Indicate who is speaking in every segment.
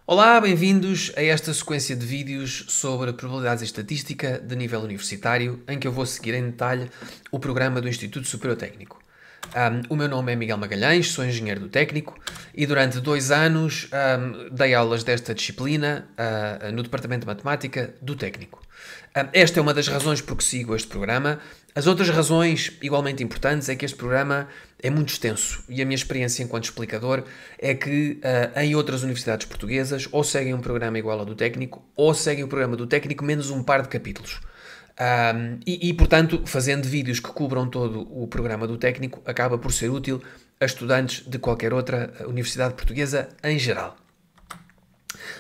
Speaker 1: Olá, bem-vindos a esta sequência de vídeos sobre probabilidades e estatística de nível universitário, em que eu vou seguir em detalhe o programa do Instituto Superior Técnico. O meu nome é Miguel Magalhães, sou engenheiro do técnico e durante 2 anos dei aulas desta disciplina no Departamento de Matemática do técnico. Esta é uma das razões por que sigo este programa. As outras razões, igualmente importantes, é que este programa é muito extenso e a minha experiência enquanto explicador é que em outras universidades portuguesas ou seguem um programa igual ao do técnico ou seguem o programa do técnico menos um par de capítulos. Portanto, fazendo vídeos que cubram todo o programa do técnico, acaba por ser útil a estudantes de qualquer outra universidade portuguesa em geral.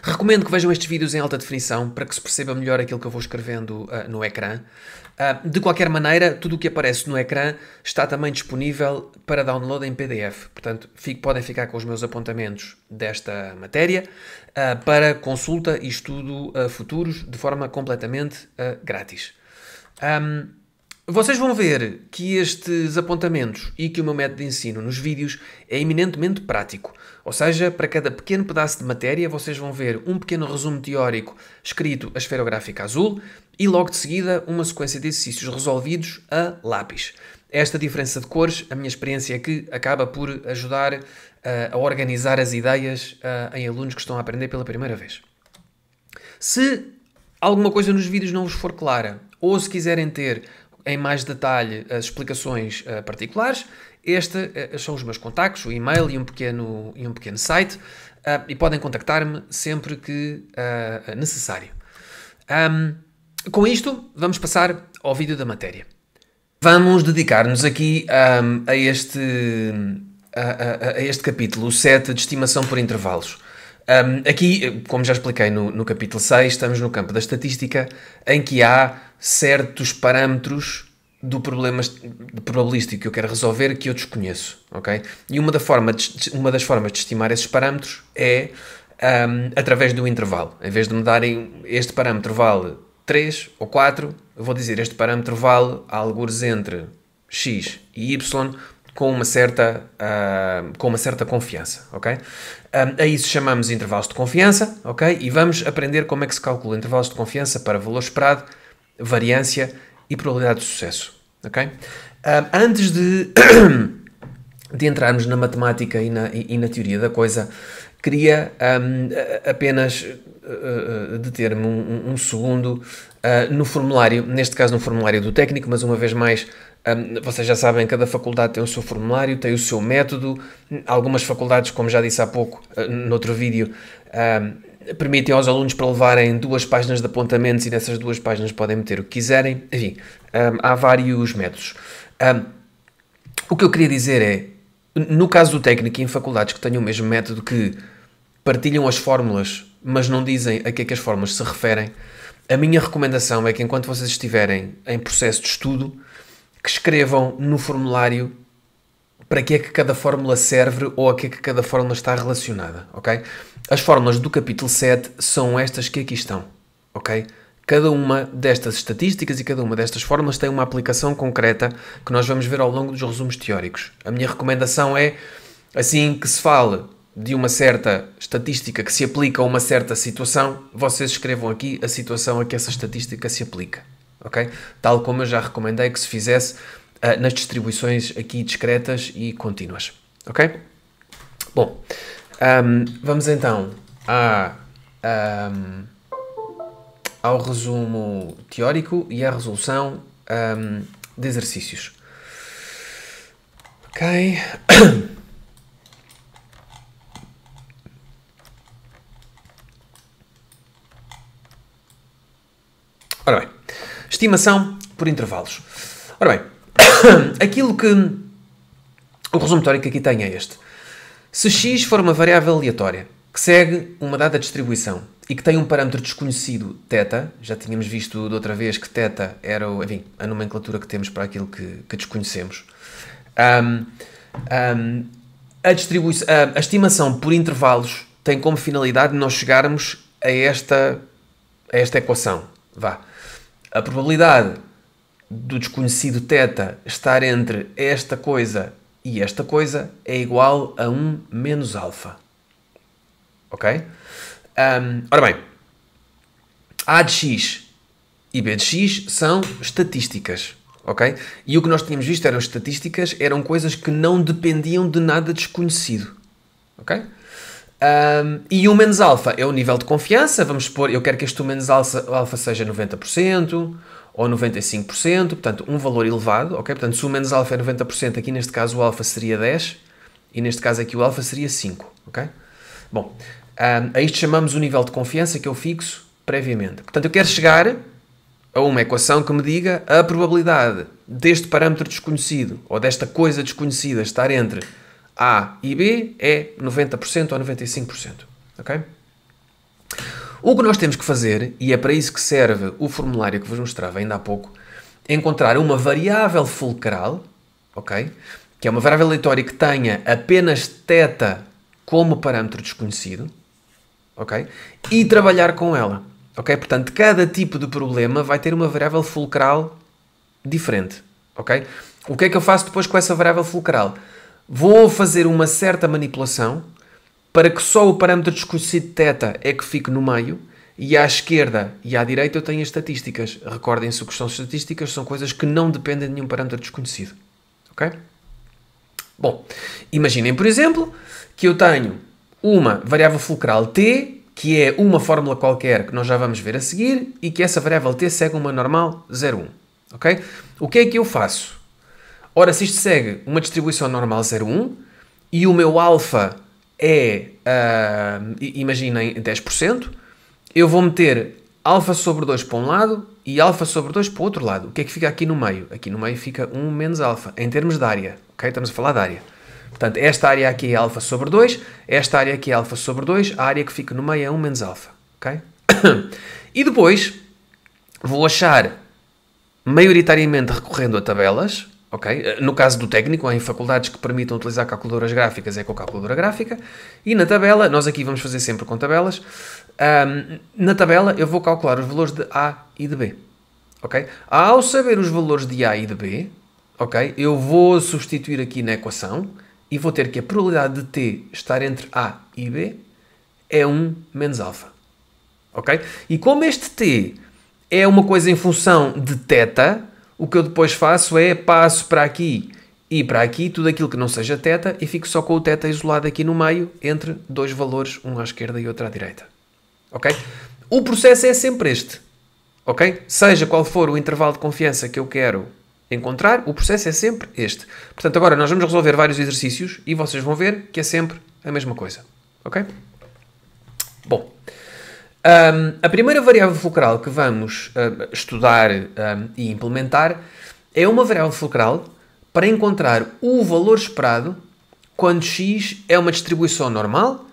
Speaker 1: Recomendo que vejam estes vídeos em alta definição para que se perceba melhor aquilo que eu vou escrevendo no ecrã. De qualquer maneira, tudo o que aparece no ecrã está também disponível para download em PDF. Portanto, podem ficar com os meus apontamentos desta matéria para consulta e estudo futuros de forma completamente grátis. Vocês vão ver que estes apontamentos e que o meu método de ensino nos vídeos é eminentemente prático. Ou seja, para cada pequeno pedaço de matéria, vocês vão ver um pequeno resumo teórico escrito a esferográfica azul e logo de seguida uma sequência de exercícios resolvidos a lápis. Esta diferença de cores, a minha experiência é que acaba por ajudar a organizar as ideias em alunos que estão a aprender pela primeira vez. Se alguma coisa nos vídeos não vos for clara, ou se quiserem ter em mais detalhe as explicações particulares, estes são os meus contactos, o e-mail e um pequeno site, e podem contactar-me sempre que necessário. Com isto, vamos passar ao vídeo da matéria. Vamos dedicar-nos aqui a este capítulo, o 7 de estimação por intervalos. Aqui, como já expliquei no capítulo 6, estamos no campo da estatística, em que há certos parâmetros do problema probabilístico que eu quero resolver que eu desconheço, ok? E uma das formas de estimar esses parâmetros é através do intervalo. Em vez de me darem este parâmetro vale 3 ou 4, eu vou dizer este parâmetro vale algures entre x e y com uma certa confiança, ok? A isso chamamos intervalos de confiança, ok? E vamos aprender como é que se calcula intervalos de confiança para valor esperado, variância e probabilidade de sucesso, ok? Antes de entrarmos na matemática e na teoria da coisa, queria apenas deter-me um segundo no formulário, neste caso no formulário do técnico, mas uma vez mais, vocês já sabem, cada faculdade tem o seu formulário, tem o seu método. Algumas faculdades, como já disse há pouco, noutro vídeo, permitem aos alunos para levarem 2 páginas de apontamentos e nessas 2 páginas podem meter o que quiserem. Enfim, há vários métodos. O que eu queria dizer é, no caso do técnico e em faculdades que tenham o mesmo método, que partilham as fórmulas, mas não dizem a que é que as fórmulas se referem, a minha recomendação é que enquanto vocês estiverem em processo de estudo, que escrevam no formulário para que é que cada fórmula serve ou a que é que cada fórmula está relacionada, ok? As fórmulas do capítulo 7 são estas que aqui estão, ok? Cada uma destas estatísticas e cada uma destas fórmulas tem uma aplicação concreta que nós vamos ver ao longo dos resumos teóricos. A minha recomendação é, assim que se fale de uma certa estatística que se aplica a uma certa situação, vocês escrevam aqui a situação a que essa estatística se aplica, ok? Tal como eu já recomendei que se fizesse nas distribuições aqui discretas e contínuas, ok? Bom, vamos então ao resumo teórico e à resolução de exercícios. Ok. Ora bem, estimação por intervalos. Ora bem, aquilo que o resumo teórico aqui tem é este. Se x for uma variável aleatória que segue uma dada distribuição e que tem um parâmetro desconhecido θ, já tínhamos visto de outra vez que θ era a nomenclatura que temos para aquilo que desconhecemos, a estimação por intervalos tem como finalidade nós chegarmos a esta equação. A probabilidade do desconhecido θ estar entre esta coisa e esta coisa é igual a 1 menos alfa. Ok? Ora bem, A de x e B de x são estatísticas, ok? E o que nós tínhamos visto eram estatísticas, eram coisas que não dependiam de nada desconhecido, ok? E o menos alfa é o nível de confiança. Vamos supor, eu quero que este menos alfa seja 90% ou 95%, portanto, um valor elevado, ok? Portanto, se o menos alfa é 90%, aqui neste caso o alfa seria 10 e neste caso aqui o alfa seria 5, ok? Bom, a isto chamamos o nível de confiança que eu fixo previamente. Portanto, eu quero chegar a uma equação que me diga a probabilidade deste parâmetro desconhecido ou desta coisa desconhecida estar entre A e B é 90% ou 95%. Ok? O que nós temos que fazer, e é para isso que serve o formulário que vos mostrava ainda há pouco, é encontrar uma variável fulcral, ok? Que é uma variável aleatória que tenha apenas θ como parâmetro desconhecido, ok? E trabalhar com ela, ok? Portanto, cada tipo de problema vai ter uma variável fulcral diferente, ok? O que é que eu faço depois com essa variável fulcral? Vou fazer uma certa manipulação para que só o parâmetro desconhecido θ é que fique no meio e à esquerda e à direita eu tenho as estatísticas. Recordem-se o que são estatísticas, são coisas que não dependem de nenhum parâmetro desconhecido, ok? Bom, imaginem, por exemplo, que eu tenho uma variável fulcral t, que é uma fórmula qualquer que nós já vamos ver a seguir, e que essa variável t segue uma normal 0,1. Ok? O que é que eu faço? Ora, se isto segue uma distribuição normal 0,1 e o meu alfa é, imaginem, 10%, eu vou meter alfa sobre 2 para um lado e alfa sobre 2 para o outro lado. O que é que fica aqui no meio? Aqui no meio fica 1 menos alfa, em termos de área. Ok? Estamos a falar de área. Portanto, esta área aqui é alfa sobre 2, esta área aqui é alfa sobre 2, a área que fica no meio é 1 menos alfa. Ok? E depois vou achar, maioritariamente recorrendo a tabelas, ok? No caso do técnico, em faculdades que permitam utilizar calculadoras gráficas, é com a calculadora gráfica. E na tabela, nós aqui vamos fazer sempre com tabelas, na tabela eu vou calcular os valores de A e de B. Ok? Ao saber os valores de A e de B, ok? Eu vou substituir aqui na equação e vou ter que a probabilidade de t estar entre A e B é 1 menos alfa. Ok? E como este t é uma coisa em função de θ, o que eu depois faço é passo para aqui e para aqui tudo aquilo que não seja θ e fico só com o θ isolado aqui no meio entre dois valores, um à esquerda e outro à direita. Ok? O processo é sempre este. Ok? Seja qual for o intervalo de confiança que eu quero encontrar, o processo é sempre este. Portanto, agora nós vamos resolver vários exercícios e vocês vão ver que é sempre a mesma coisa. Ok? Bom, a primeira variável fulcral que vamos estudar e implementar é uma variável fulcral para encontrar o valor esperado quando x é uma distribuição normal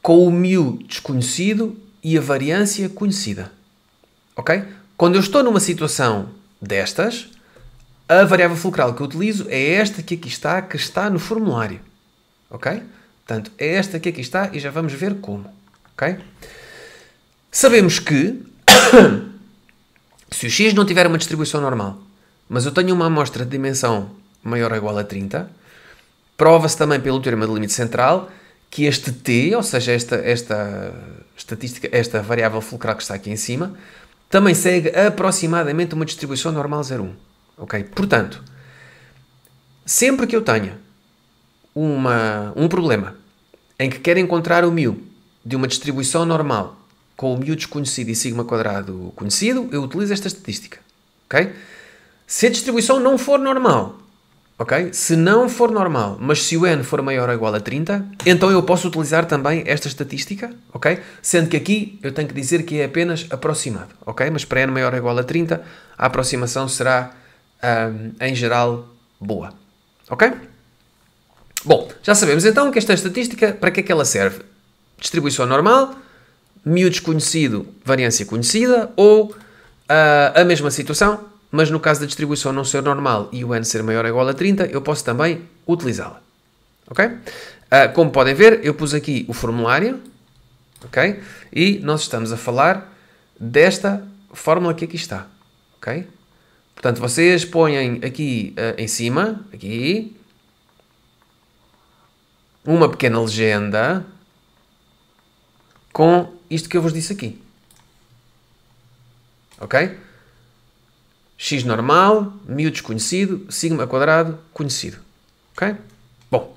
Speaker 1: com o μ desconhecido e a variância conhecida. Ok? Quando eu estou numa situação destas, a variável fulcral que eu utilizo é esta que aqui está, que está no formulário. Ok? Portanto, é esta que aqui está e já vamos ver como. Ok? Sabemos que se o x não tiver uma distribuição normal, mas eu tenho uma amostra de dimensão maior ou igual a 30, prova-se também pelo teorema do limite central que este t, ou seja, esta variável fulcral que está aqui em cima, também segue aproximadamente uma distribuição normal 0,1. Ok? Portanto, sempre que eu tenha um problema em que quero encontrar o μ de uma distribuição normal com o μ desconhecido e sigma quadrado conhecido, eu utilizo esta estatística. Ok? Se a distribuição não for normal, ok? Se não for normal, mas se o n for maior ou igual a 30, então eu posso utilizar também esta estatística, ok? Sendo que aqui eu tenho que dizer que é apenas aproximado, ok? Mas para n maior ou igual a 30, a aproximação será, em geral, boa. Ok? Bom, já sabemos então que esta estatística, para que é que ela serve? Distribuição normal, μ desconhecido, variância conhecida, ou a mesma situação, mas no caso da distribuição não ser normal e o n ser maior ou igual a 30, eu posso também utilizá-la. Ok? Como podem ver, eu pus aqui o formulário, ok? E nós estamos a falar desta fórmula que aqui está, ok? Portanto, vocês põem aqui em cima, aqui, uma pequena legenda com isto que eu vos disse aqui. Ok? X normal, μ desconhecido, sigma quadrado conhecido. Ok? Bom,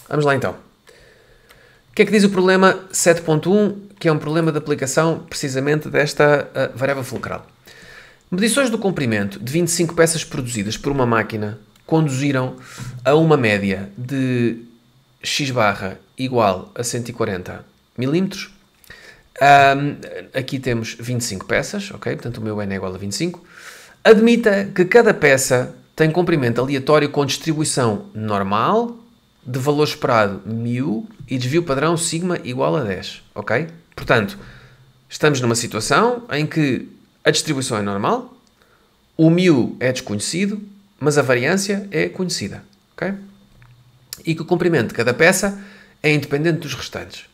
Speaker 1: vamos lá então. O que é que diz o problema 7.1, que é um problema de aplicação precisamente desta variável fulcral? Medições do comprimento de 25 peças produzidas por uma máquina conduziram a uma média de x barra igual a 140 milímetros. Aqui temos 25 peças, ok? Portanto, o meu N é igual a 25. Admita que cada peça tem comprimento aleatório com distribuição normal de valor esperado μ e desvio padrão sigma igual a 10, ok? Portanto, estamos numa situação em que a distribuição é normal, o μ é desconhecido, mas a variância é conhecida, ok? E que o comprimento de cada peça é independente dos restantes.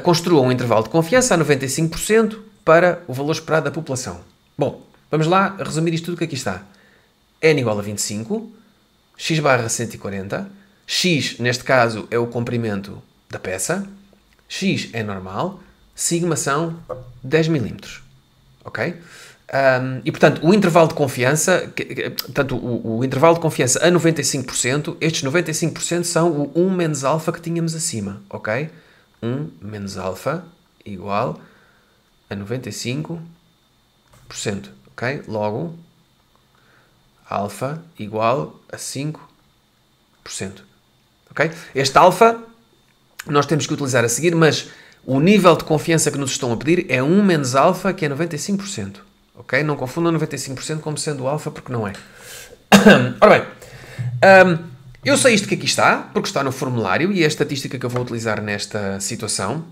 Speaker 1: Construa um intervalo de confiança a 95% para o valor esperado da população. Bom, vamos lá resumir isto tudo que aqui está. N igual a 25, x barra 140, x, neste caso, é o comprimento da peça, x é normal, sigma são 10 milímetros. Ok? E, portanto, o intervalo de confiança, portanto, o intervalo de confiança a 95%, estes 95% são o 1 menos alfa que tínhamos acima. Ok? 1 menos alfa igual a 95%. Ok? Logo, alfa igual a 5%. Ok? Este alfa nós temos que utilizar a seguir, mas o nível de confiança que nos estão a pedir é 1 menos alfa, que é 95%. Ok? Não confundam 95% como sendo o alfa, porque não é. Ora bem, eu sei isto que aqui está, porque está no formulário e é a estatística que eu vou utilizar nesta situação.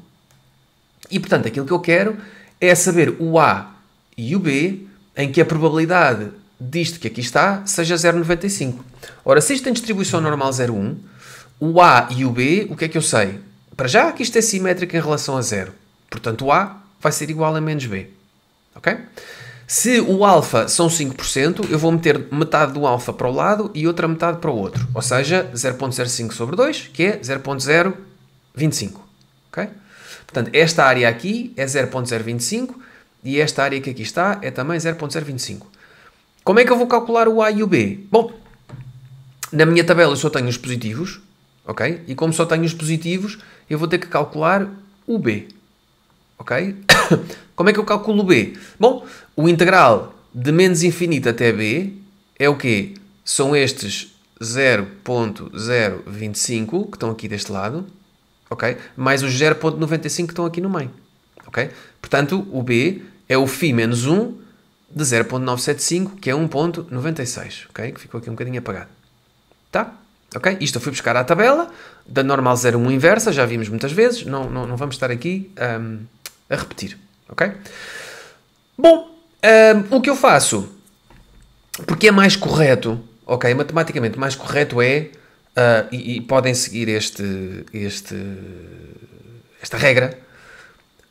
Speaker 1: E, portanto, aquilo que eu quero é saber o A e o B, em que a probabilidade disto que aqui está seja 0,95. Ora, se isto tem distribuição normal 0,1, o A e o B, o que é que eu sei? Para já que isto é simétrico em relação a 0. Portanto, o A vai ser igual a menos B. Ok? Se o alfa são 5%, eu vou meter metade do alfa para o lado e outra metade para o outro. Ou seja, 0,05 sobre 2, que é 0,025. Ok? Portanto, esta área aqui é 0,025 e esta área que aqui está é também 0,025. Como é que eu vou calcular o A e o B? Bom, na minha tabela eu só tenho os positivos, ok? E como só tenho os positivos, eu vou ter que calcular o B, ok? Como é que eu calculo o B? Bom, o integral de menos infinito até B é o quê? São estes 0,025 que estão aqui deste lado, ok? Mais os 0,95 que estão aqui no meio, ok? Portanto, o B é o φ menos 1 de 0,975, que é 1,96, ok? Que ficou aqui um bocadinho apagado. Tá? Ok? Isto eu fui buscar à tabela da normal 0,1 inversa, já vimos muitas vezes, não vamos estar aqui a repetir, ok? Bom, o que eu faço, porque é mais correto, ok? Matematicamente mais correto é, e podem seguir esta regra,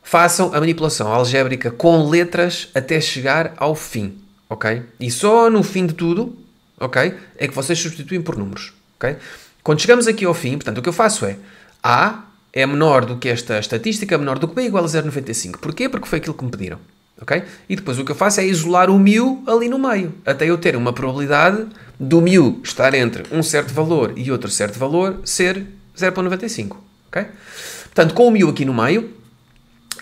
Speaker 1: façam a manipulação algébrica com letras até chegar ao fim, ok? E só no fim de tudo, ok, é que vocês substituem por números, ok? Quando chegamos aqui ao fim, portanto, o que eu faço é A é menor do que esta estatística, menor do que B, igual a 0,95. Porquê? Porque foi aquilo que me pediram, ok? E depois o que eu faço é isolar o μ ali no meio, até eu ter uma probabilidade do μ estar entre um certo valor e outro certo valor ser 0,95, ok? Portanto, com o μ aqui no meio,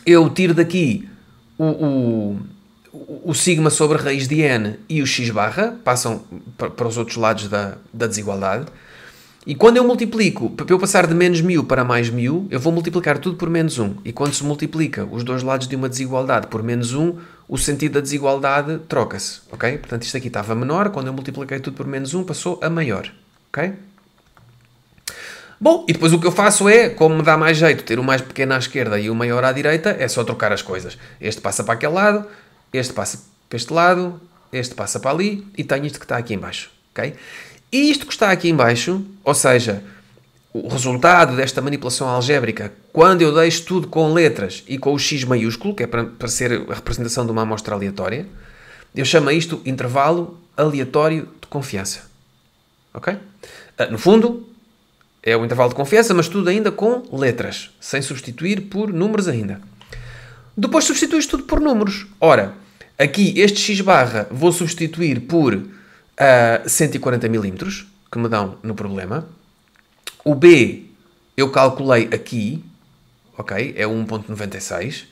Speaker 1: eu tiro daqui o sigma sobre raiz de n e o x barra, passam para os outros lados da desigualdade. E quando eu multiplico, para eu passar de menos μ para mais μ, eu vou multiplicar tudo por menos 1. E quando se multiplica os dois lados de uma desigualdade por menos 1, o sentido da desigualdade troca-se. Ok? Portanto, isto aqui estava menor, quando eu multipliquei tudo por menos 1, passou a maior. Ok? Bom, e depois o que eu faço é, como me dá mais jeito ter o mais pequeno à esquerda e o maior à direita, é só trocar as coisas. Este passa para aquele lado, este passa para este lado, este passa para ali e tenho isto que está aqui em baixo. Okay? E isto que está aqui em baixo, ou seja, o resultado desta manipulação algébrica, quando eu deixo tudo com letras e com o x maiúsculo, que é para ser a representação de uma amostra aleatória, eu chamo isto intervalo aleatório de confiança. Ok? No fundo, É o intervalo de confiança, mas tudo ainda com letras, sem substituir por números ainda. Depois substituís tudo por números. Ora, aqui este x barra vou substituir por 140 milímetros, que me dão no problema. O B eu calculei aqui, ok? É 1.96.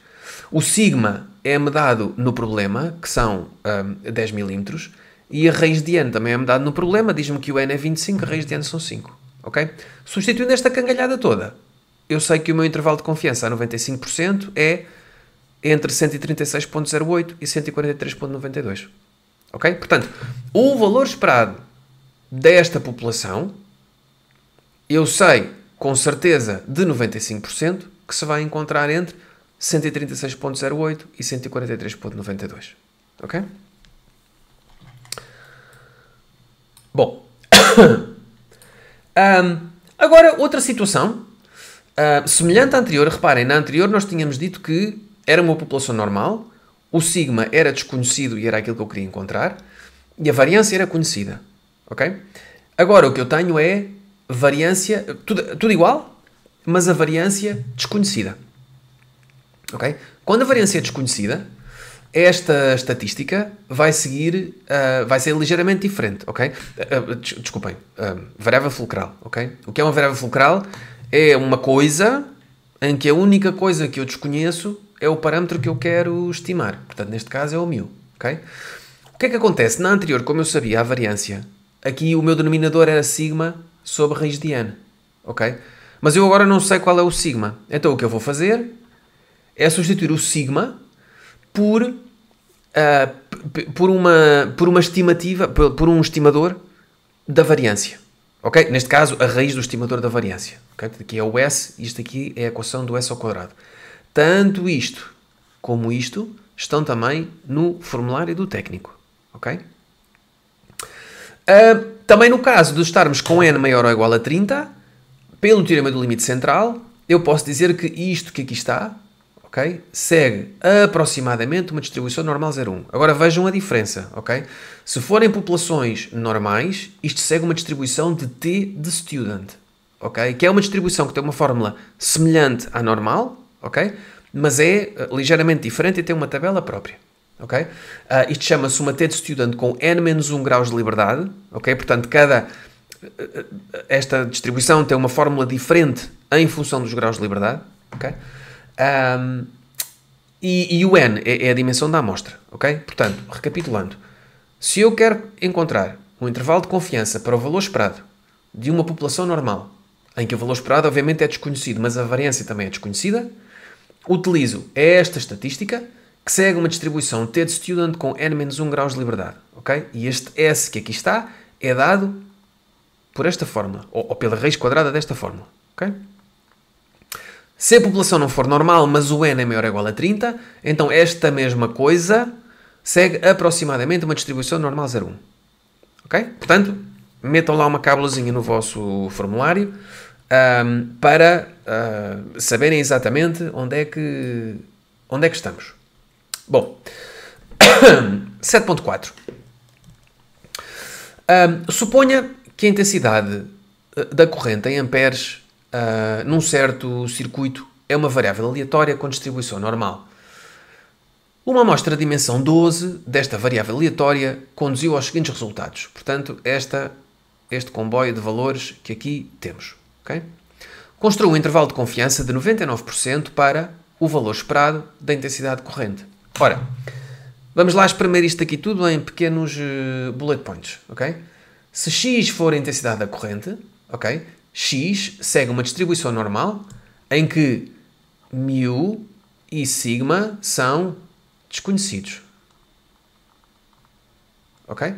Speaker 1: O sigma é-me dado no problema, que são 10 milímetros. E a raiz de n também é-me dado no problema. Diz-me que o n é 25, a raiz de n são 5. Ok? Substituindo esta cangalhada toda, eu sei que o meu intervalo de confiança a 95% é entre 136.08 e 143.92. Ok? Portanto, o valor esperado desta população, eu sei com certeza de 95% que se vai encontrar entre 136.08 e 143.92. Ok? Bom. Agora, outra situação semelhante à anterior. Reparem, na anterior nós tínhamos dito que era uma população normal, o sigma era desconhecido e era aquilo que eu queria encontrar, e a variância era conhecida. Ok? Agora o que eu tenho é variância, tudo igual, mas a variância desconhecida. Ok? Quando a variância é desconhecida, esta estatística vai seguir, vai ser ligeiramente diferente, ok? Desculpem, variável fulcral, ok? O que é uma variável fulcral? É uma coisa em que a única coisa que eu desconheço é o parâmetro que eu quero estimar. Portanto, neste caso é o μ, ok? O que é que acontece? Na anterior, como eu sabia a variância, aqui o meu denominador era sigma sobre raiz de n, ok? Mas eu agora não sei qual é o sigma. Então o que eu vou fazer é substituir o sigma por uma estimativa, por um estimador da variância. Ok? Neste caso, a raiz do estimador da variância. Okay? Aqui é o S, isto aqui é a equação do S ao quadrado. Tanto isto como isto estão também no formulário do técnico. Ok? Também no caso de estarmos com n maior ou igual a 30, pelo teorema do limite central, eu posso dizer que isto que aqui está, ok, segue aproximadamente uma distribuição normal 0,1. Agora vejam a diferença, ok? Se forem populações normais, isto segue uma distribuição de T de student, ok? Que é uma distribuição que tem uma fórmula semelhante à normal, ok? Mas é ligeiramente diferente e tem uma tabela própria, ok? Isto chama-se uma T de student com n-1 graus de liberdade, ok? Portanto, esta distribuição tem uma fórmula diferente em função dos graus de liberdade, ok? E o n é a dimensão da amostra, ok? Portanto, recapitulando, se eu quero encontrar um intervalo de confiança para o valor esperado de uma população normal, em que o valor esperado obviamente é desconhecido, mas a variância também é desconhecida, utilizo esta estatística que segue uma distribuição T de student com n-1 graus de liberdade, ok? E este S que aqui está é dado por esta fórmula, ou pela raiz quadrada desta fórmula, ok? Se a população não for normal, mas o n é maior ou igual a 30, então esta mesma coisa segue aproximadamente uma distribuição normal 0,1. Ok? Portanto, metam lá uma cábulazinha no vosso formulário para saberem exatamente onde é que estamos. Bom, 7.4. Suponha que a intensidade da corrente em amperes num certo circuito é uma variável aleatória com distribuição normal. Uma amostra de dimensão 12 desta variável aleatória conduziu aos seguintes resultados. Portanto, este comboio de valores que aqui temos. Okay? Construa um intervalo de confiança de 99% para o valor esperado da intensidade corrente. Ora, vamos lá espremer isto aqui tudo em pequenos bullet points. Okay? Se x for a intensidade da corrente, ok? X segue uma distribuição normal em que μ e sigma são desconhecidos. Ok?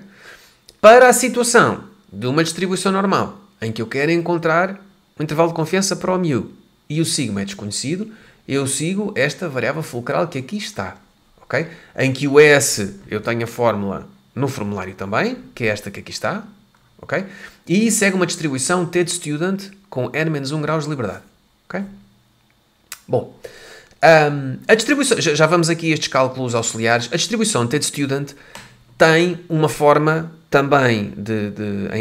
Speaker 1: Para a situação de uma distribuição normal em que eu quero encontrar um intervalo de confiança para o μ e o sigma é desconhecido, eu sigo esta variável fulcral que aqui está. Ok? Em que o S eu tenho a fórmula no formulário também, que é esta que aqui está. Okay? E segue uma distribuição T de student com n-1 graus de liberdade. Okay? Bom, a distribuição, já vamos aqui a estes cálculos auxiliares. A distribuição T de student tem uma forma também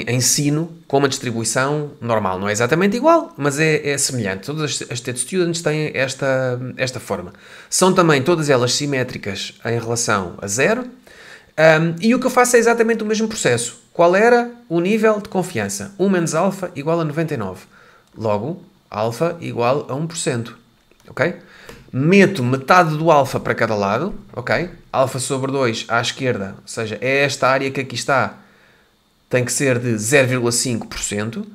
Speaker 1: em sino, com uma distribuição normal. Não é exatamente igual, mas é semelhante. Todas as TED Students têm esta forma. São também todas elas simétricas em relação a 0. E o que eu faço é exatamente o mesmo processo. Qual era o nível de confiança? 1 menos alfa igual a 99. Logo, alfa igual a 1%. Ok? Meto metade do alfa para cada lado. Ok? Alfa sobre 2 à esquerda, ou seja, é esta área que aqui está, tem que ser de 0,5%.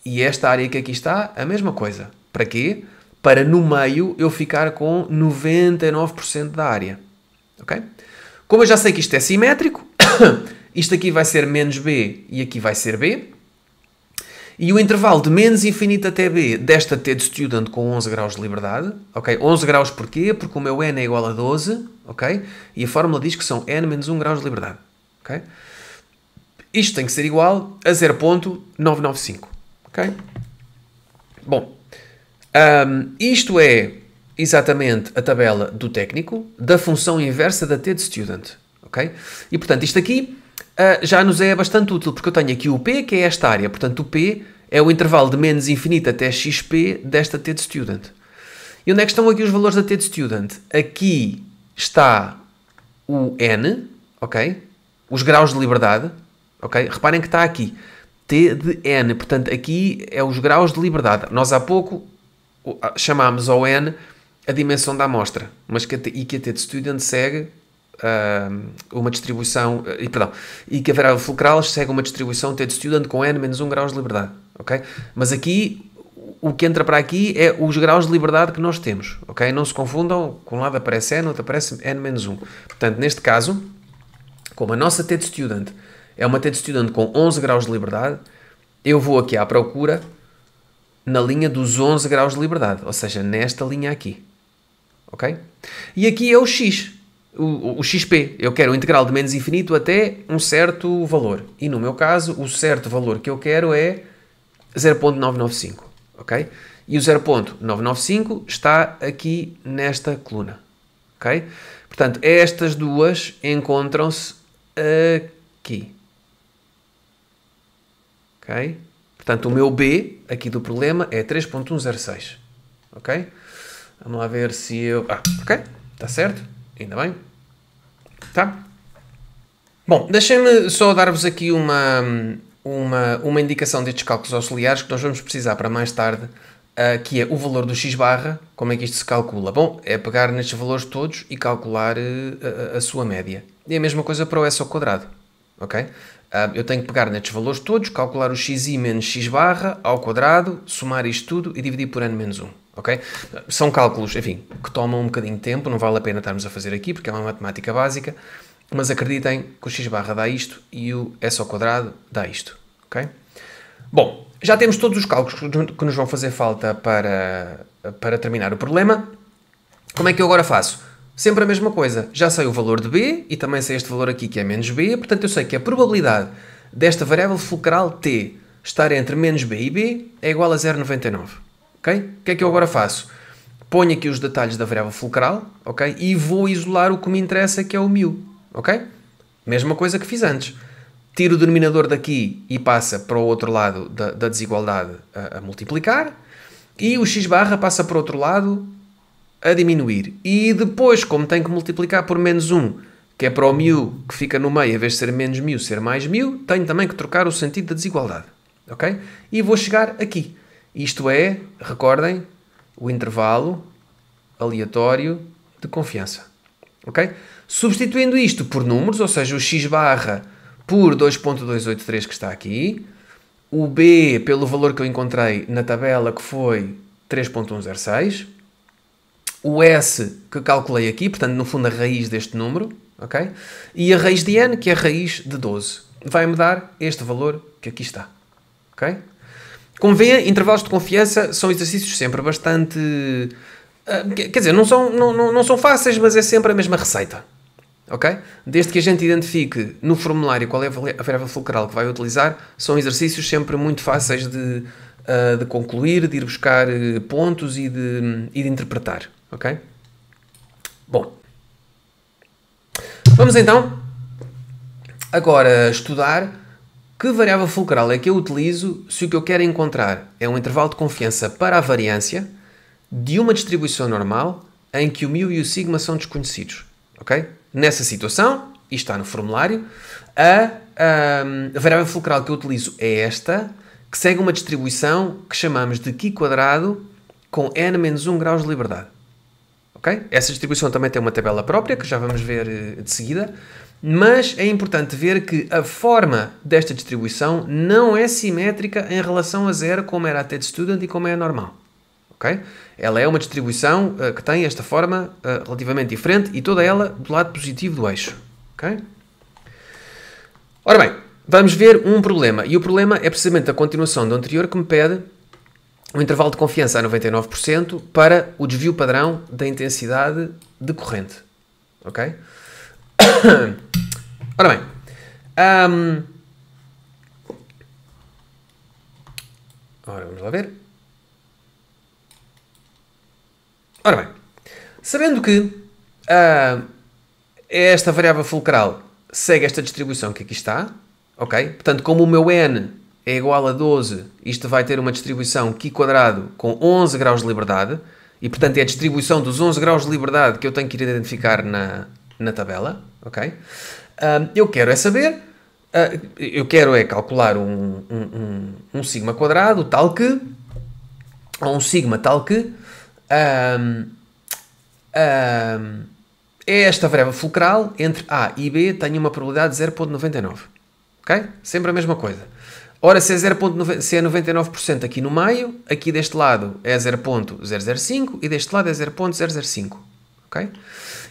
Speaker 1: E esta área que aqui está, a mesma coisa. Para quê? Para no meio eu ficar com 99% da área. Ok? Como eu já sei que isto é simétrico, isto aqui vai ser menos B e aqui vai ser B. E o intervalo de menos infinito até B desta TED Student com 11 graus de liberdade. Ok? 11 graus porquê? Porque o meu N é igual a 12. Ok? E a fórmula diz que são N menos 1 graus de liberdade. Ok? Isto tem que ser igual a 0,995. Ok? Bom, isto é exatamente a tabela do técnico da função inversa da TED Student. Ok? E, portanto, isto aqui já nos é bastante útil, porque eu tenho aqui o P, que é esta área. Portanto, o P é o intervalo de menos infinito até XP desta TED Student. E onde é que estão aqui os valores da TED Student? Aqui está o N, ok? Os graus de liberdade, ok? Reparem que está aqui. T de N. Portanto, aqui é os graus de liberdade. Nós há pouco chamámos ao N a dimensão da amostra, mas que a TED Student segue uma distribuição, e que a variável fulcral segue uma distribuição TED Student com N menos 1 graus de liberdade, ok? Mas aqui, o que entra para aqui é os graus de liberdade que nós temos, ok? Não se confundam, com um lado aparece N, outro aparece N menos 1. Portanto, neste caso, como a nossa TED Student é uma TED Student com 11 graus de liberdade, eu vou aqui à procura na linha dos 11 graus de liberdade, ou seja, nesta linha aqui, ok? E aqui é o X, o XP. Eu quero o integral de menos infinito até um certo valor. E no meu caso, o certo valor que eu quero é 0,995, ok? E o 0,995 está aqui nesta coluna, ok? Portanto, estas duas encontram-se aqui, ok? Portanto, o meu B aqui do problema é 3,106, ok? Vamos lá ver se eu... ok, está certo, ainda bem. Tá? Bom, deixem-me só dar-vos aqui uma indicação destes cálculos auxiliares que nós vamos precisar para mais tarde, que é o valor do x barra. Como é que isto se calcula? Bom, é pegar nestes valores todos e calcular a sua média. E a mesma coisa para o S ao quadrado, ok? Eu tenho que pegar nestes valores todos, calcular o xi menos x barra ao quadrado, somar isto tudo e dividir por n menos 1, ok? São cálculos, enfim, que tomam um bocadinho de tempo, não vale a pena estarmos a fazer aqui porque é uma matemática básica, mas acreditem que o x barra dá isto e o s ao quadrado dá isto, ok? Bom, já temos todos os cálculos que nos vão fazer falta para terminar o problema. Como é que eu agora faço? Sempre a mesma coisa. Já sei o valor de B e também sei este valor aqui que é menos B. Portanto, eu sei que a probabilidade desta variável fulcral T estar entre menos B e B é igual a 0,99. Ok? O que é que eu agora faço? Ponho aqui os detalhes da variável fulcral, ok? E vou isolar o que me interessa, que é o μ. Ok? Mesma coisa que fiz antes. Tiro o denominador daqui e passa para o outro lado da desigualdade a multiplicar. E o x barra passa para o outro lado a diminuir. E depois, como tenho que multiplicar por menos 1, que é para o μ que fica no meio, em vez de ser menos μ, ser mais μ, tenho também que trocar o sentido da desigualdade. Ok? E vou chegar aqui. Isto é, recordem, o intervalo aleatório de confiança. Ok? Substituindo isto por números, ou seja, o x barra por 2.283 que está aqui, o B pelo valor que eu encontrei na tabela, que foi 3.106, o S que calculei aqui, portanto, no fundo, a raiz deste número, ok? E a raiz de n, que é a raiz de 12. Vai-me dar este valor que aqui está, ok? Como vêem, intervalos de confiança são exercícios sempre bastante... quer dizer, não são fáceis, mas é sempre a mesma receita, ok? Desde que a gente identifique no formulário qual é a variável fulcral que vai utilizar, são exercícios sempre muito fáceis de concluir, de ir buscar pontos e de interpretar. Ok? Bom, vamos então agora estudar Que variável fulcral é que eu utilizo se o que eu quero encontrar é um intervalo de confiança para a variância de uma distribuição normal em que o μ e o sigma são desconhecidos? Ok? Nessa situação, isto está no formulário, a variável fulcral que eu utilizo é esta, que segue uma distribuição que chamamos de Qi quadrado com n menos 1 graus de liberdade. Ok? Essa distribuição também tem uma tabela própria, que já vamos ver de seguida, mas é importante ver que a forma desta distribuição não é simétrica em relação a zero, como era a TED Student e como é a normal. Okay? Ela é uma distribuição que tem esta forma relativamente diferente e toda ela do lado positivo do eixo. Okay? Ora bem, vamos ver um problema. E o problema é precisamente a continuação do anterior, que me pede um intervalo de confiança a 99% para o desvio padrão da intensidade de corrente. Ok? Ora bem. Ora, vamos lá ver. Ora bem, sabendo que esta variável fulcral segue esta distribuição que aqui está, ok? Portanto, como o meu n é igual a 12, isto vai ter uma distribuição Qi quadrado com 11 graus de liberdade, e portanto é a distribuição dos 11 graus de liberdade que eu tenho que ir identificar na tabela, ok? Eu quero é saber, eu quero é calcular um sigma quadrado tal que, ou um sigma tal que, é esta variável fulcral entre A e B tem uma probabilidade de 0,99. Ok? Sempre a mesma coisa. Ora, se é 99% aqui no meio, aqui deste lado é 0,005 e deste lado é 0,005. Ok?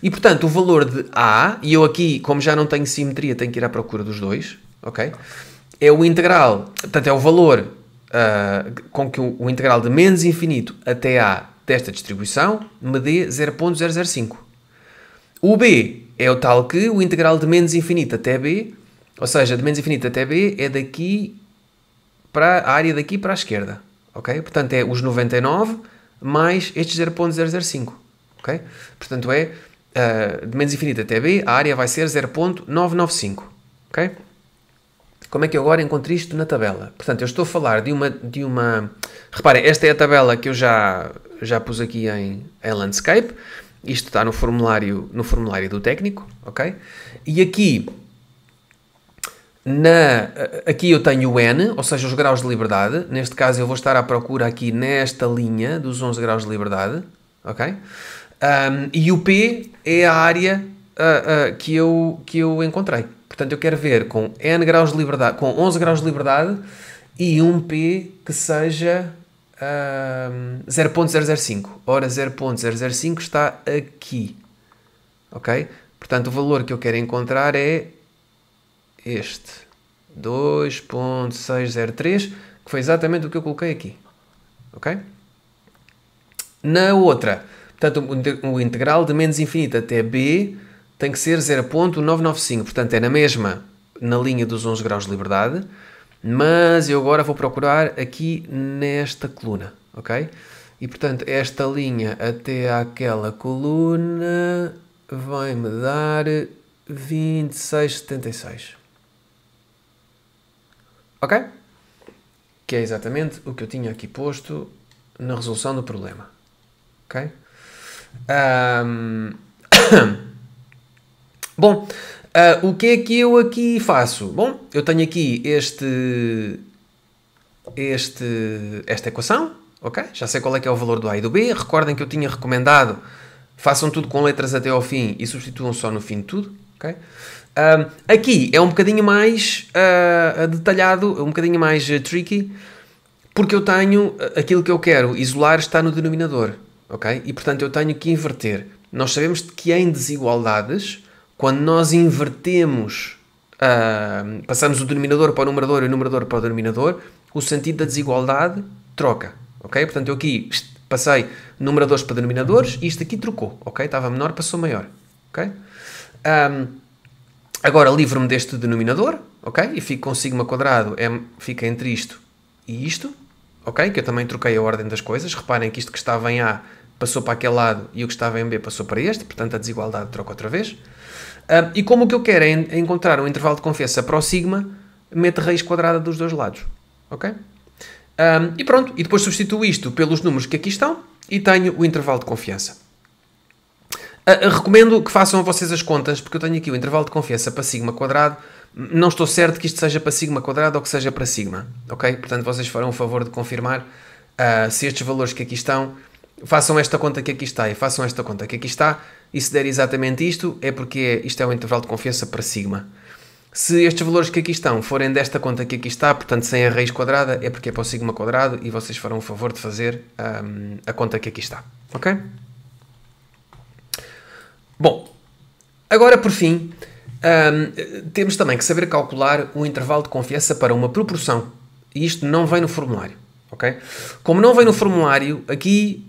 Speaker 1: E, portanto, o valor de A, e eu aqui, como já não tenho simetria, tenho que ir à procura dos dois, ok? É o integral, portanto, é o valor com que o integral de menos infinito até A desta distribuição me dê 0,005. O B é o tal que o integral de menos infinito até B, ou seja, de menos infinito até B, é daqui para a área daqui para a esquerda. Ok? Portanto, é os 99 mais estes 0,005. Ok? Portanto, é de menos infinito até B, a área vai ser 0,995. Ok? Como é que eu agora encontro isto na tabela? Portanto, eu estou a falar de uma... Reparem, esta é a tabela que eu já pus aqui em Landscape. Isto está no formulário do técnico, ok? E aqui, aqui eu tenho o N, ou seja, os graus de liberdade. Neste caso eu vou estar à procura aqui nesta linha dos 11 graus de liberdade, ok? E o P é a área que eu encontrei. Portanto, eu quero ver com N graus de liberdade, com 11 graus de liberdade e um P que seja 0.005. Ora, 0.005 está aqui. Ok? Portanto, o valor que eu quero encontrar é este. 2.603, que foi exatamente o que eu coloquei aqui. Ok? Na outra, portanto, o integral de menos infinito até B tem que ser 0.995. Portanto, é na mesma, na linha dos 11 graus de liberdade. Mas eu agora vou procurar aqui nesta coluna, ok? E, portanto, esta linha até àquela coluna vai-me dar 26,76. Ok? Que é exatamente o que eu tinha aqui posto na resolução do problema. Ok? Bom... o que é que eu aqui faço? Bom, eu tenho aqui esta equação, ok? Já sei qual é que é o valor do A e do B. Recordem que eu tinha recomendado, façam tudo com letras até ao fim e substituam só no fim de tudo, ok? Aqui é um bocadinho mais detalhado, um bocadinho mais tricky, porque eu tenho aquilo que eu quero isolar está no denominador, ok? E, portanto, eu tenho que inverter. Nós sabemos que em desigualdades... Quando nós invertemos, passamos o denominador para o numerador e o numerador para o denominador, o sentido da desigualdade troca, ok? Portanto, eu aqui passei numeradores para denominadores e isto aqui trocou, ok? Estava menor, passou maior, ok? Agora livro-me deste denominador, ok? E fico com sigma quadrado, fica entre isto e isto, ok? Que eu também troquei a ordem das coisas. Reparem que isto que estava em A passou para aquele lado e o que estava em B passou para este, portanto a desigualdade troca outra vez. E como o que eu quero é encontrar um intervalo de confiança para o sigma, mete raiz quadrada dos dois lados. Ok? E pronto. E depois substituo isto pelos números que aqui estão e tenho o intervalo de confiança. Recomendo que façam vocês as contas, porque eu tenho aqui o intervalo de confiança para sigma quadrado. Não estou certo que isto seja para sigma quadrado ou que seja para sigma. Ok? Portanto, vocês farão o favor de confirmar se estes valores que aqui estão, façam esta conta que aqui está e façam esta conta que aqui está, e se der exatamente isto, é porque isto é o intervalo de confiança para sigma. Se estes valores que aqui estão forem desta conta que aqui está, portanto sem a raiz quadrada, é porque é para o sigma quadrado e vocês farão o favor de fazer a conta que aqui está. Ok? Bom, agora por fim, temos também que saber calcular o intervalo de confiança para uma proporção. E isto não vem no formulário. Ok? Como não vem no formulário, aqui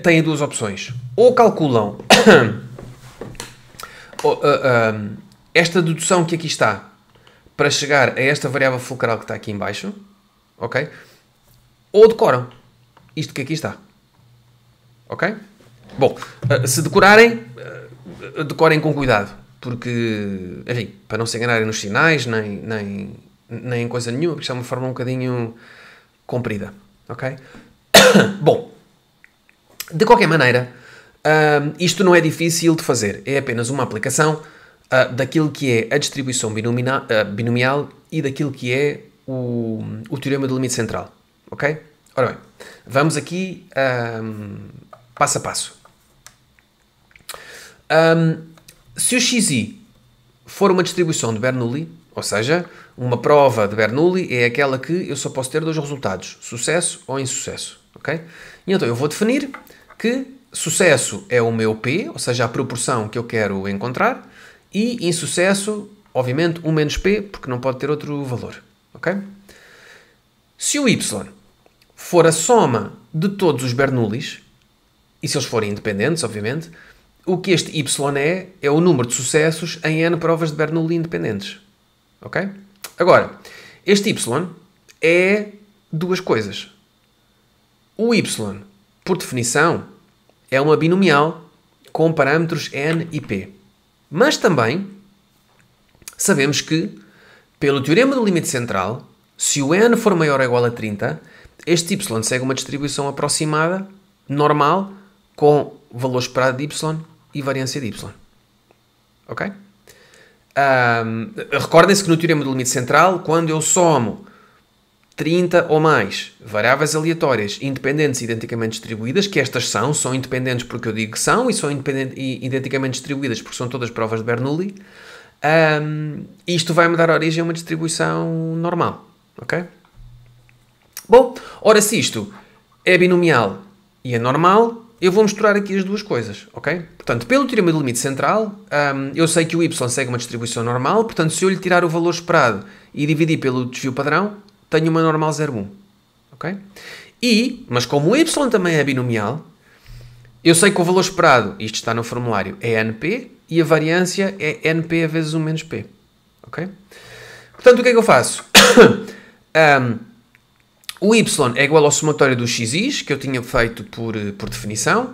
Speaker 1: têm duas opções. Ou calculam esta dedução que aqui está para chegar a esta variável fulcral que está aqui em baixo, ok? Ou decoram isto que aqui está, ok? Bom, se decorarem, decorem com cuidado, porque, enfim, para não se enganarem nos sinais, nem em coisa nenhuma, porque isto é uma forma um bocadinho comprida, ok? Bom, de qualquer maneira, isto não é difícil de fazer, é apenas uma aplicação daquilo que é a distribuição binomial e daquilo que é o teorema do limite central, ok? Ora bem, vamos aqui passo a passo. Se o xi for uma distribuição de Bernoulli, ou seja, uma prova de Bernoulli é aquela que eu só posso ter dois resultados, sucesso ou insucesso, ok? E então eu vou definir que sucesso é o meu P, ou seja, a proporção que eu quero encontrar, e insucesso, obviamente, 1 menos P, porque não pode ter outro valor, ok? Se o Y for a soma de todos os Bernoullis, e se eles forem independentes, obviamente, o que este Y é o número de sucessos em N provas de Bernoulli independentes. Ok? Agora, este Y é duas coisas. O Y, por definição, é uma binomial com parâmetros N e P. Mas também sabemos que, pelo teorema do limite central, se o N for maior ou igual a 30, este Y segue uma distribuição aproximada, normal, com valor esperado de Y e variância de Y. Ok? Recordem-se que no teorema do limite central, quando eu somo 30 ou mais variáveis aleatórias independentes e identicamente distribuídas, que estas são independentes porque eu digo que são, e são identicamente distribuídas porque são todas provas de Bernoulli, isto vai-me dar origem a uma distribuição normal. Ok? Bom, ora se isto é binomial e é normal, eu vou misturar aqui as duas coisas, ok? Portanto, pelo teorema do limite central, eu sei que o y segue uma distribuição normal, portanto, se eu lhe tirar o valor esperado e dividir pelo desvio padrão, tenho uma normal 0,1, ok? Mas como o y também é binomial, eu sei que o valor esperado, isto está no formulário, é np, e a variância é np vezes 1 menos p, ok? Portanto, o que é que eu faço? O y é igual ao somatório dos xi's, que eu tinha feito por definição,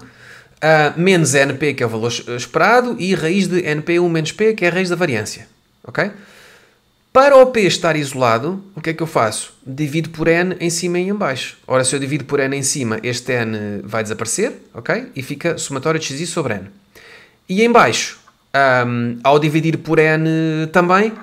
Speaker 1: menos np, que é o valor esperado, e raiz de np1 menos p, que é a raiz da variância. Ok? Para o p estar isolado, o que é que eu faço? Divido por n em cima e em baixo. Ora, se eu divido por n em cima, este n vai desaparecer, ok? E fica somatório de xi sobre n. E em baixo, ao dividir por n também,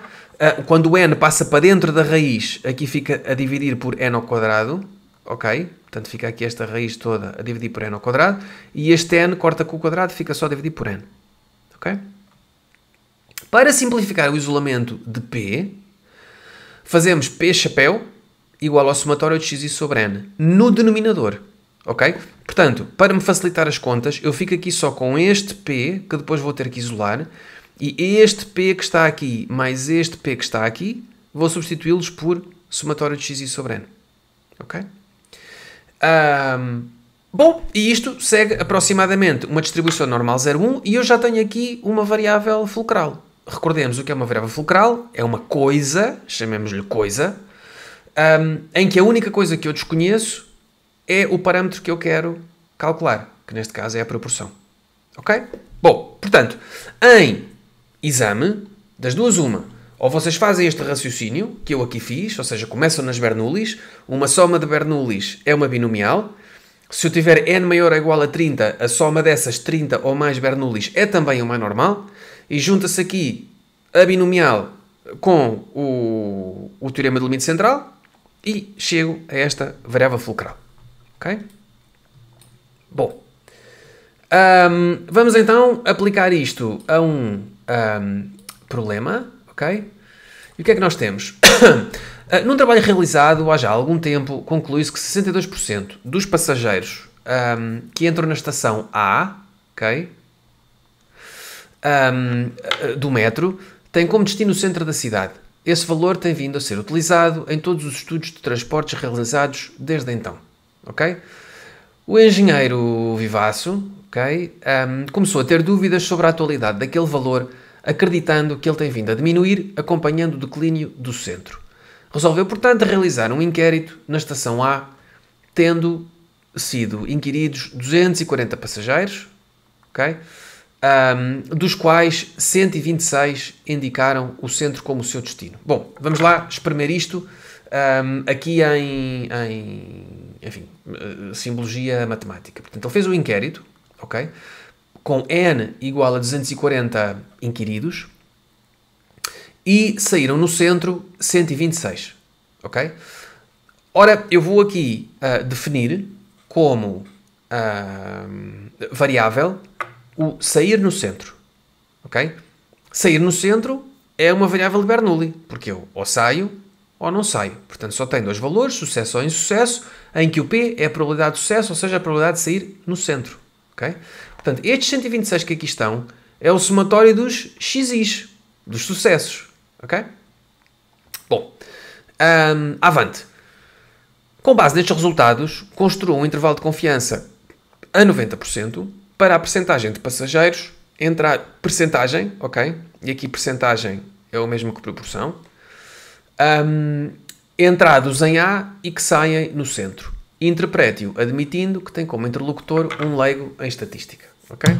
Speaker 1: quando o n passa para dentro da raiz, aqui fica a dividir por n ao quadrado, ok? Portanto, fica aqui esta raiz toda a dividir por n ao quadrado, e este n corta com o quadrado, fica só a dividir por n, ok? Para simplificar o isolamento de P, fazemos P chapéu igual ao somatório de xi sobre n no denominador, ok? Portanto, para me facilitar as contas, eu fico aqui só com este P, que depois vou ter que isolar, e este P que está aqui, mais este P que está aqui, vou substituí-los por somatório de xi sobre n. Ok? Bom, e isto segue aproximadamente uma distribuição normal 0,1 e eu já tenho aqui uma variável fulcral. Recordemos o que é uma variável fulcral. É uma coisa, chamemos-lhe coisa, em que a única coisa que eu desconheço é o parâmetro que eu quero calcular, que neste caso é a proporção. Ok? Bom, portanto, em exame, das duas uma, Ou vocês fazem este raciocínio, que eu aqui fiz, ou seja, começam nas Bernoullis, uma soma de Bernoullis é uma binomial. Se eu tiver n maior ou igual a 30, a soma dessas 30 ou mais Bernoullis é também uma normal. E junta-se aqui a binomial com o teorema do limite central e chego a esta variável fulcral. Ok? Bom, vamos então aplicar isto a um problema, ok? E o que é que nós temos? Num trabalho realizado há já algum tempo, conclui-se que 62% dos passageiros que entram na estação A, ok? Do metro, têm como destino o centro da cidade. Esse valor tem vindo a ser utilizado em todos os estudos de transportes realizados desde então, ok? O engenheiro Vivaço, ok, começou a ter dúvidas sobre a atualidade daquele valor, acreditando que ele tem vindo a diminuir, acompanhando o declínio do centro. Resolveu, portanto, realizar um inquérito na estação A, tendo sido inquiridos 240 passageiros, ok, dos quais 126 indicaram o centro como o seu destino. Bom, vamos lá espremer isto aqui enfim, simbologia matemática. Portanto, ele fez o inquérito, ok, com n igual a 240 inquiridos e saíram no centro 126, ok? Ora, eu vou aqui definir como variável o sair no centro, ok? Sair no centro é uma variável de Bernoulli, porque eu ou saio ou não saio. Portanto, só tem dois valores, sucesso ou insucesso, em que o P é a probabilidade de sucesso, ou seja, a probabilidade de sair no centro, ok? Portanto, estes 126 que aqui estão é o somatório dos XIs, dos sucessos, ok? Bom, avante. Com base nestes resultados, construa um intervalo de confiança a 90% para a percentagem de passageiros entrar... Percentagem, ok? E aqui percentagem é o mesmo que proporção. Entrados em A e que saem no centro. Interprete-o admitindo que tem como interlocutor um leigo em estatística, ok?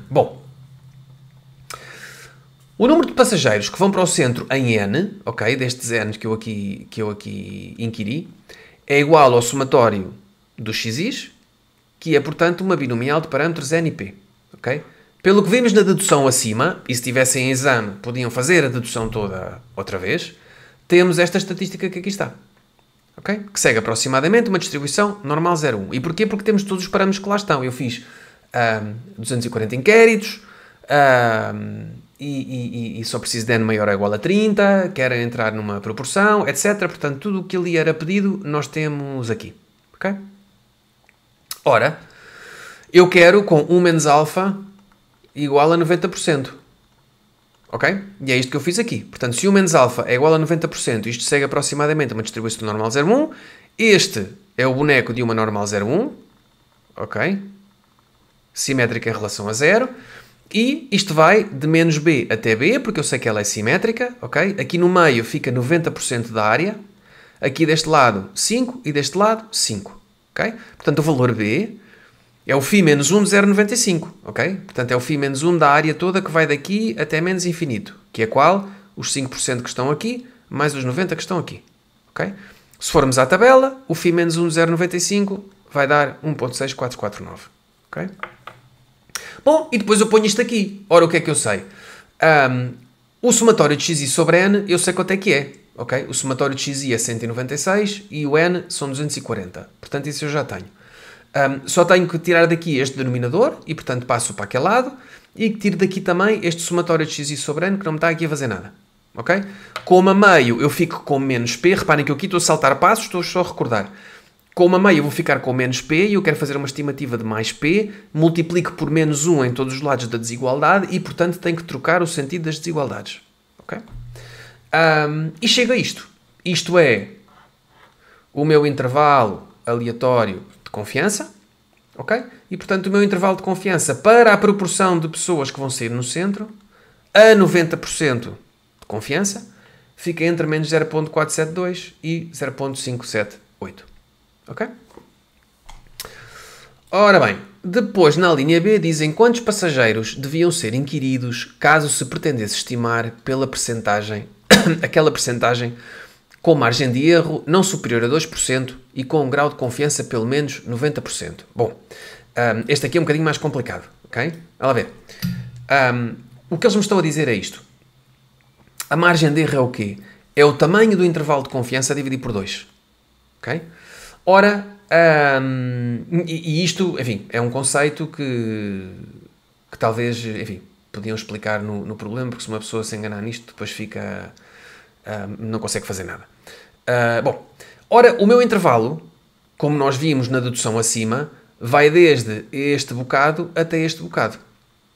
Speaker 1: Bom, o número de passageiros que vão para o centro em N, ok? Destes N que eu aqui inquiri, é igual ao somatório dos XIs, que é, portanto, uma binomial de parâmetros N e P, ok? Pelo que vimos na dedução acima, e se tivessem em exame podiam fazer a dedução toda outra vez, temos esta estatística que aqui está, ok? Que segue aproximadamente uma distribuição normal 0,1. E porquê? Porque temos todos os parâmetros que lá estão. Eu fiz 240 inquéritos, e só preciso de n maior ou igual a 30, quero entrar numa proporção, etc. Portanto, tudo o que ali era pedido, nós temos aqui, ok? Ora, eu quero com 1 menos alfa igual a 90%, ok? E é isto que eu fiz aqui. Portanto, se 1 menos alfa é igual a 90%, isto segue aproximadamente uma distribuição normal 0,1, este é o boneco de uma normal 0,1, ok? Simétrica em relação a 0. E isto vai de menos B até B, porque eu sei que ela é simétrica, ok? Aqui no meio fica 90% da área. Aqui deste lado 5 e deste lado 5, ok? Portanto, o valor B é o φ menos 1 de 0,95, ok? Portanto, é o φ menos 1 da área toda que vai daqui até menos infinito, que é qual? Os 5% que estão aqui, mais os 90% que estão aqui, ok? Se formos à tabela, o φ menos 1 de 0,95 vai dar 1.6449, ok? Bom, e depois eu ponho isto aqui. Ora, o que é que eu sei? O somatório de xi sobre n, eu sei quanto é que é. Ok? O somatório de xi é 196 e o n são 240. Portanto, isso eu já tenho. Só tenho que tirar daqui este denominador e, portanto, passo para aquele lado e tiro daqui também este somatório de xi sobre n que não me está aqui a fazer nada. Ok? Como a meio, eu fico com menos p. Reparem que eu aqui estou a saltar passos, estou só a recordar. Com uma meia eu vou ficar com menos P e eu quero fazer uma estimativa de mais P, multiplico por menos 1 em todos os lados da desigualdade e, portanto, tenho que trocar o sentido das desigualdades. Okay? E chego a isto. Isto é o meu intervalo aleatório de confiança. Okay? E, portanto, o meu intervalo de confiança para a proporção de pessoas que vão sair no centro, a 90% de confiança, fica entre menos 0.472 e 0.578. Ok? Ora bem, Depois, na linha B, dizem quantos passageiros deviam ser inquiridos caso se pretendesse estimar pela percentagem, aquela percentagem com margem de erro não superior a 2% e com um grau de confiança pelo menos 90%. Bom, este aqui é um bocadinho mais complicado, ok? Olha lá ver. O que eles me estão a dizer é isto. A margem de erro é o quê? É o tamanho do intervalo de confiança dividido por 2. Ok? Ora, e isto, enfim, é um conceito que talvez, enfim, podiam explicar no problema, porque se uma pessoa se enganar nisto, depois fica... não consegue fazer nada. Bom, ora, o meu intervalo, como nós vimos na dedução acima, vai desde este bocado até este bocado.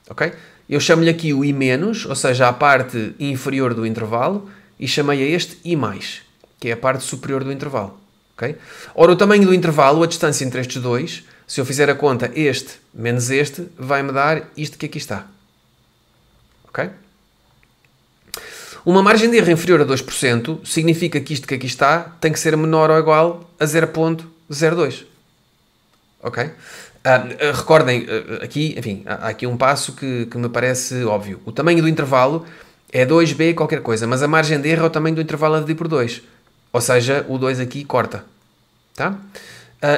Speaker 1: Ok? Eu chamo-lhe aqui o I menos, ou seja, a parte inferior do intervalo, e chamei a este I mais, que é a parte superior do intervalo. Okay? Ora, o tamanho do intervalo, a distância entre estes dois, se eu fizer a conta este menos este, vai-me dar isto que aqui está. Ok? Uma margem de erro inferior a 2% significa que isto que aqui está tem que ser menor ou igual a 0,02. Ok? Recordem, aqui, enfim, há aqui um passo que me parece óbvio. O tamanho do intervalo é 2b qualquer coisa, mas a margem de erro é o tamanho do intervalo a dividir por 2. Ou seja, o 2 aqui corta. Tá?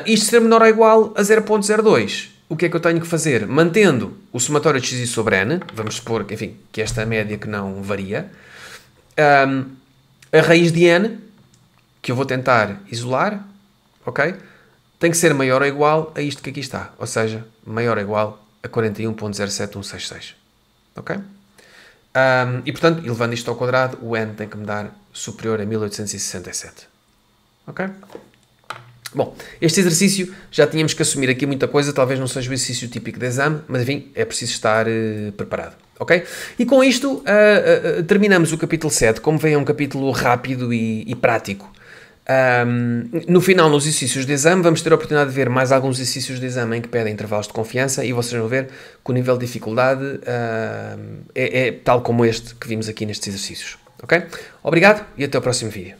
Speaker 1: Isto ser menor ou igual a 0,02. O que é que eu tenho que fazer? Mantendo o somatório de xi sobre n, vamos supor que, enfim, que esta média que não varia, a raiz de n, que eu vou tentar isolar, ok? Tem que ser maior ou igual a isto que aqui está. Ou seja, maior ou igual a 41,07166. Ok? E, portanto, elevando isto ao quadrado, o n tem que me dar superior a 1867. Ok? Bom, este exercício já tínhamos que assumir aqui muita coisa, talvez não seja o exercício típico de exame, mas enfim, é preciso estar preparado. Ok? E com isto terminamos o capítulo 7. Como veem, é um capítulo rápido e prático. No final, nos exercícios de exame, vamos ter a oportunidade de ver mais alguns exercícios de exame em que pedem intervalos de confiança e vocês vão ver que o nível de dificuldade é tal como este que vimos aqui nestes exercícios. Ok? Obrigado e até o próximo vídeo.